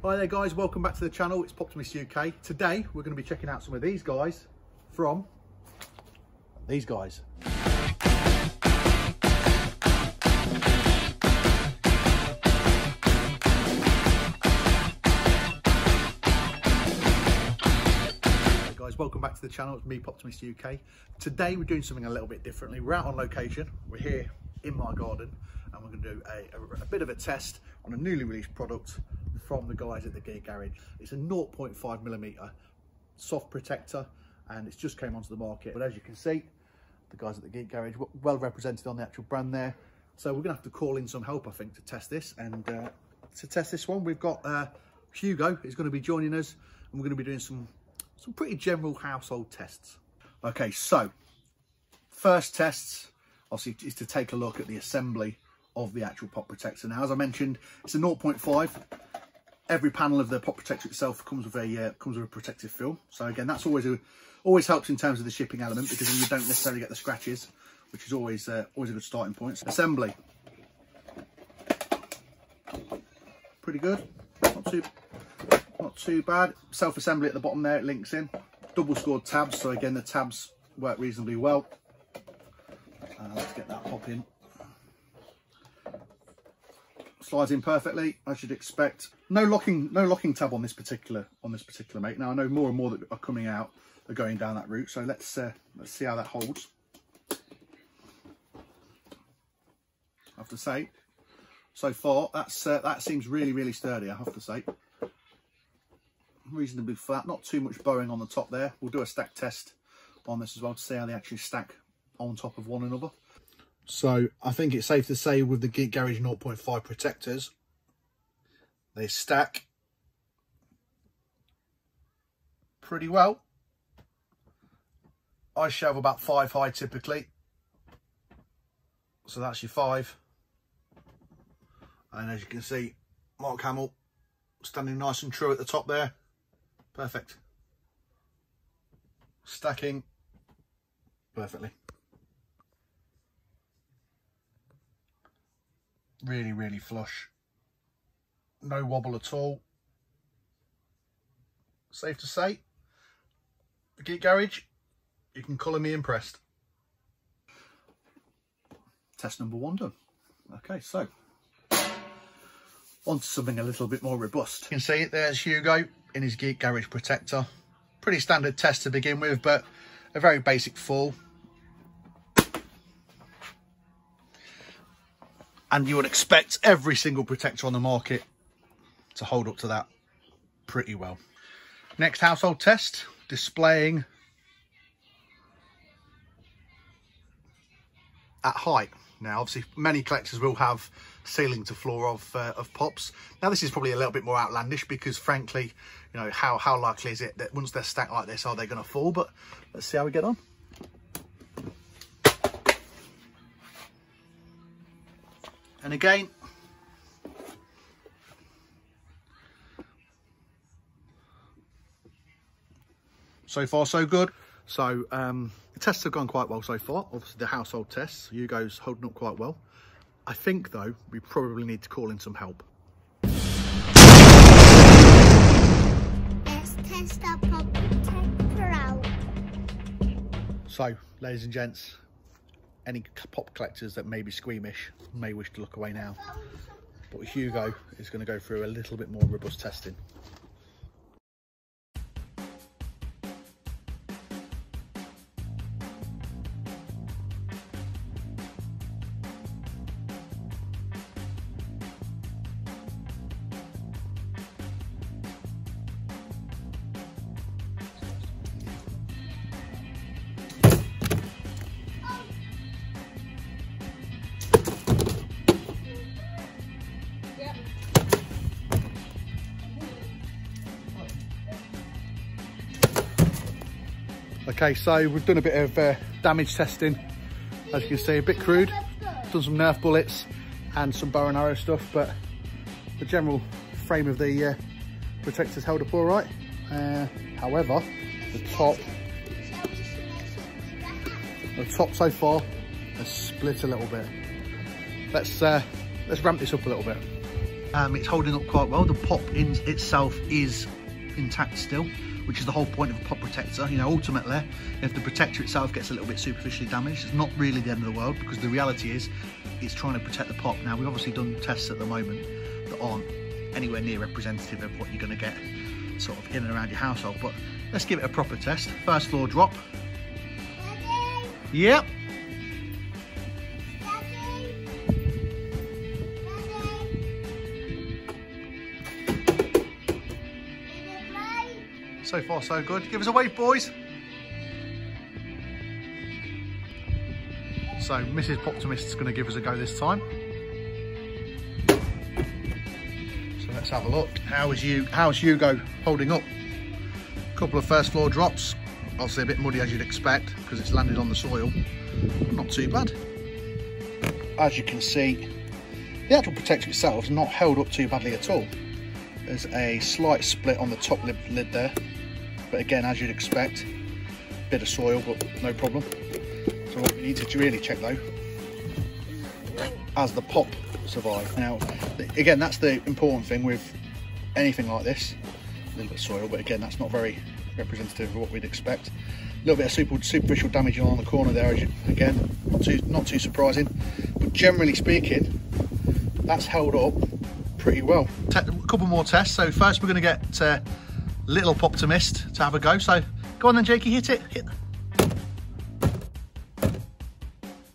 Hi there guys, welcome back to the channel. It's Poptimist UK. Today we're going to be checking out some of these guys from these guys. Hey guys, welcome back to the channel. It's me, Poptimist UK. Today we're doing something a little bit differently. We're out on location. We're here in my garden and we're going to do a bit of a test on a newly released product from the guys at the Geek Garage. It's a 0.5mm soft protector and it's just came onto the market, but as you can see, the guys at the Geek Garage well represented on the actual brand there. So we're gonna have to call in some help, I think, to test this. And to test this one, we've got Hugo is going to be joining us, and we're going to be doing some pretty general household tests. Okay, so first tests obviously is to take a look at the assembly of the actual pop protector. Now, as I mentioned, it's a 0.5. Every panel of the pop protector itself comes with a protective film. So again, that's always helps in terms of the shipping element, because then you don't necessarily get the scratches, which is always a good starting point. Assembly, pretty good, not too bad. Self-assembly at the bottom there, it links in. Double scored tabs, so again the tabs work reasonably well. Let's get that pop in. Slides in perfectly, as you'd expect. No locking tab on this particular mate. Now I know more and more that are coming out are going down that route, so let's see how that holds. I have to say, so far that seems really sturdy. I have to say, reasonably flat, not too much bowing on the top there. We'll do a stack test on this as well to see how they actually stack on top of one another. So I think it's safe to say with the Geek Garage 0.5 protectors, they stack pretty well. I shove about 5 high typically, so that's your 5. And as you can see, Mark Hamill standing nice and true at the top there. Perfect. Stacking perfectly. Really flush. No wobble at all. Safe to say, the Geek Garage, you can colour me impressed. Test number 1 done. Okay, so on to something a little bit more robust. You can see it, there's Hugo in his Geek Garage protector. Pretty standard test to begin with, but a very basic fall. And you would expect every single protector on the market to hold up to that pretty well. Next household test, displaying at height. Now, obviously, many collectors will have ceiling to floor of pops. Now, this is probably a little bit more outlandish because, frankly, you know, how likely is it that once they're stacked like this, are they going to fall? But let's see how we get on. And again, so far so good. So the tests have gone quite well so far. Obviously the household tests, Hugo's holding up quite well. I think though, we probably need to call in some help. Let's test our pop protector out. So, ladies and gents, any pop collectors that may be squeamish may wish to look away now, but Hugo is going to go through a little bit more robust testing. Okay, so we've done a bit of damage testing. As you can see, a bit crude. Done some Nerf bullets and some bow and arrow stuff, but the general frame of the protector's held up all right. However, the top so far has split a little bit. Let's ramp this up a little bit. It's holding up quite well. The pop in itself is intact still, which is the whole point of a pop protector. You know, ultimately, if the protector itself gets a little bit superficially damaged, it's not really the end of the world, because the reality is it's trying to protect the pop. Now, we've obviously done tests at the moment that aren't anywhere near representative of what you're going to get sort of in and around your household, but let's give it a proper test. First floor drop. Daddy, Yep. So far so good. Give us a wave, boys. So Mrs. Poptimist's going to give us a go this time. So let's have a look. How's Hugo holding up? A couple of first floor drops. Obviously a bit muddy as you'd expect because it's landed on the soil. Not too bad. As you can see, the actual protector itself is not held up too badly at all. There's a slight split on the top lid there. But again, as you'd expect, bit of soil, but no problem. So what we need to really check though, has the pop survived? Now, again, that's the important thing with anything like this. A little bit of soil, but again, that's not very representative of what we'd expect. A little bit of superficial damage on the corner there, again, not too surprising. But generally speaking, that's held up pretty well. A couple more tests. So first we're going to get little Poptimist to have a go. So go on then, Jakey, hit it.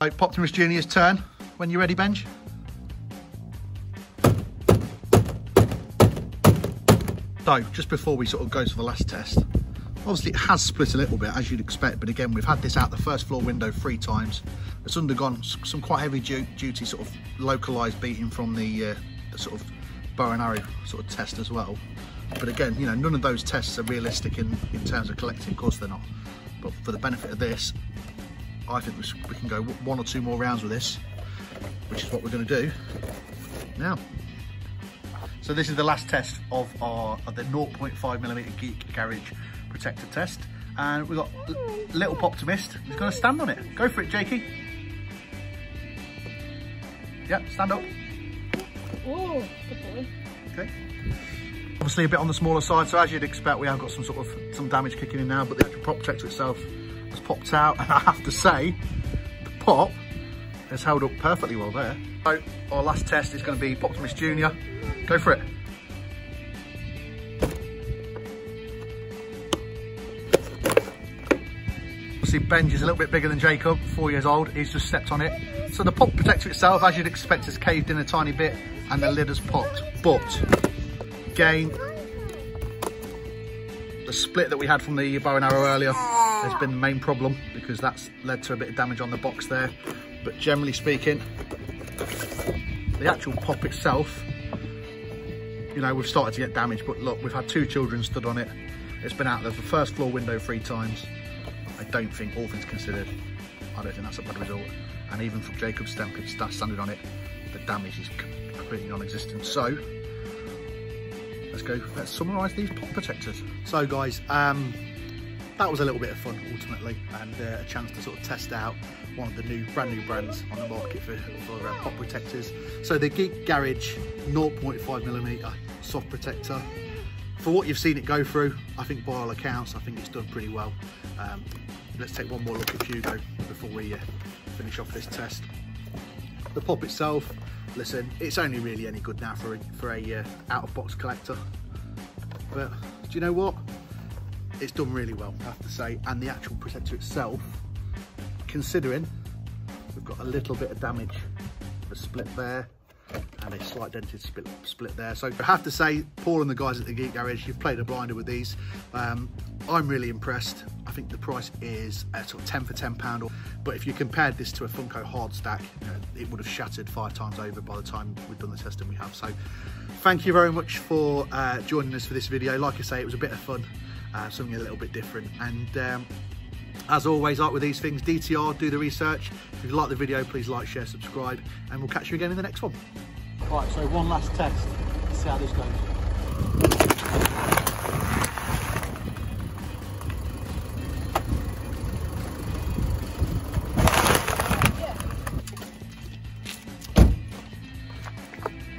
So, Poptimist Junior's turn. When you're ready, Benj. So just before we sort of go to the last test, obviously it has split a little bit as you'd expect, but again, we've had this out the first floor window 3 times. It's undergone some quite heavy duty sort of localized beating from the sort of bow and arrow sort of test as well. But again, you know, none of those tests are realistic in terms of collecting. Of course they're not, but for the benefit of this, I think we can go 1 or 2 more rounds with this, which is what we're going to do now. So this is the last test of the 0.5mm Geek Garage protector test, and we've got little Poptimist who's going to stand on it. Go for it, Jakey. Yep, stand up. oh, good boy. Okay. Obviously a bit on the smaller side, so as you'd expect, we have got some damage kicking in now, but the actual prop protector itself has popped out, and I have to say, the pop has held up perfectly well there. So our last test is going to be Poptimist Junior. Go for it. Obviously Benj is a little bit bigger than Jacob, 4 years old. He's just stepped on it. So the pop protector itself, as you'd expect, has caved in a tiny bit and the lid has popped. But again, the split that we had from the bow and arrow earlier has been the main problem, because that's led to a bit of damage on the box there. But generally speaking, the actual pop itself, you know, we've started to get damaged, but look, we've had 2 children stood on it. It's been out of the first floor window 3 times. I don't think, all things considered, I don't think that's a bad result. And even from Jacob's standing on it, the damage is completely non-existent. So let's summarise these pop protectors. So guys, that was a little bit of fun ultimately, and a chance to sort of test out one of the brand new brands on the market for pop protectors. So the Geek Garage 0.5mm soft protector. For what you've seen it go through, I think by all accounts, I think it's done pretty well. Let's take one more look at Hugo before we finish off this test. The pop itself, listen, it's only really any good now for a out-of-box collector. But do you know what? It's done really well, I have to say. And the actual protector itself, considering we've got a little bit of damage, a split there and a slight dented split there. So I have to say, Paul and the guys at the Geek Garage, you've played a blinder with these. I'm really impressed. I think the price is sort of 10 for £10, but if you compared this to a Funko hard stack, you know, it would have shattered 5 times over by the time we've done the testing we have. So thank you very much for joining us for this video. Like I say, it was a bit of fun, something a little bit different, and as always, like with these things, DTR, do the research. If you like the video, please like, share, subscribe, and we'll catch you again in the next one. Right, so one last test. Let's see how this goes.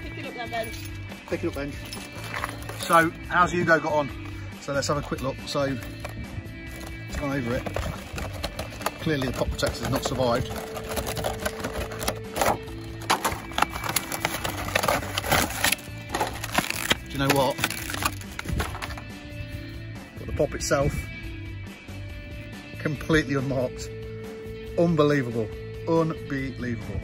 Pick it up there, Ben. it up then. So, how's Hugo got on? So let's have a quick look. So, it's gone over it. Clearly the pop protector has not survived. Do you know what? But the pop itself, completely unmarked. Unbelievable. Unbelievable.